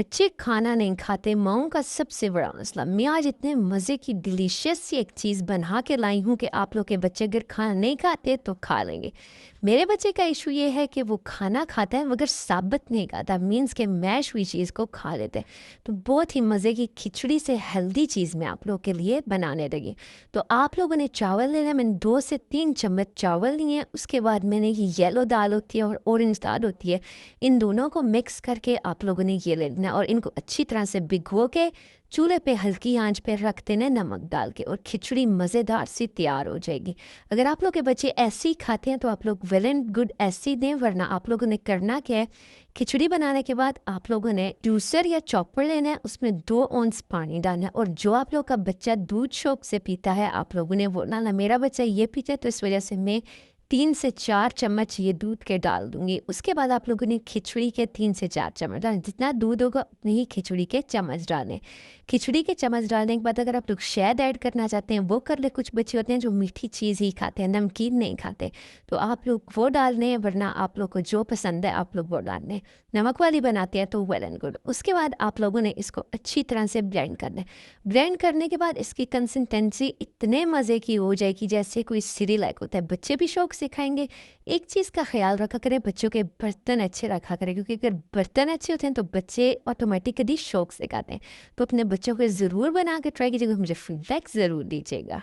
बच्चे खाना नहीं खाते, माओं का सबसे बड़ा मसला। मैं आज इतने मज़े की डिलीशियस सी एक चीज़ बना के लाई हूँ कि आप लोग के बच्चे अगर खाना नहीं खाते तो खा लेंगे। मेरे बच्चे का इशू ये है कि वो खाना खाता है मगर साबुत नहीं खाता, मीन्स के मैश हुई चीज़ को खा लेते हैं। तो बहुत ही मज़े की खिचड़ी से हेल्दी चीज़ मैं आप लोग के लिए बनाने लगी। तो आप लोगों ने चावल लेना है, मैंने 2 से 3 चम्मच चावल लिए हैं। उसके बाद मैंने ये येलो दाल होती है और ऑरेंज दाल होती है, इन दोनों को मिक्स करके आप लोगों ने ये ले लेना और इनको अच्छी तरह से भिगो के चूल्हे पे हल्की आंच पे रख देना नमक डाल के, और खिचड़ी मज़ेदार सी तैयार हो जाएगी। अगर आप लोग के बच्चे ऐसे ही खाते हैं तो आप लोग वेल एंड गुड ऐसे ही दें, वरना आप लोगों ने करना क्या है, खिचड़ी बनाने के बाद आप लोगों ने जूसर या चॉपर लेना है, उसमें 2 औंस पानी डालना है। और जो आप लोग का बच्चा दूध शौक से पीता है आप लोगों ने वो डालना। मेरा बच्चा ये पीता है तो इस वजह से मैं 3 से 4 चम्मच ये दूध के डाल दूंगी। उसके बाद आप लोगों ने खिचड़ी के 3 से 4 चम्मच डालें, जितना दूध होगा उतनी ही खिचड़ी के चम्मच डालें। खिचड़ी के चम्मच डालने के बाद अगर आप लोग शहद ऐड करना चाहते हैं वो कर ले। कुछ बच्चे होते हैं जो मीठी चीज़ ही खाते हैं, नमकीन नहीं खाते, तो आप लोग वो डालने हैं, वरना आप लोग को जो पसंद है आप लोग वो डालने। नमक वाली बनाते हैं तो वेल एंड गुड। उसके बाद आप लोगों ने इसको अच्छी तरह से ब्लेंड करना है। ब्लेंड करने के बाद इसकी कंसिस्टेंसी इतने मज़े की हो जाएगी जैसे कोई सिरिलैक होता है, बच्चे भी शौक से खाएंगे। एक चीज़ का ख्याल रखा करें, बच्चों के बर्तन अच्छे रखा करें, क्योंकि अगर बर्तन अच्छे होते हैं तो बच्चे ऑटोमेटिकली शौक से खाते हैं। तो अपने बच्चों को ज़रूर बना के ट्राई कीजिएगा, मुझे फीडबैक ज़रूर दीजिएगा।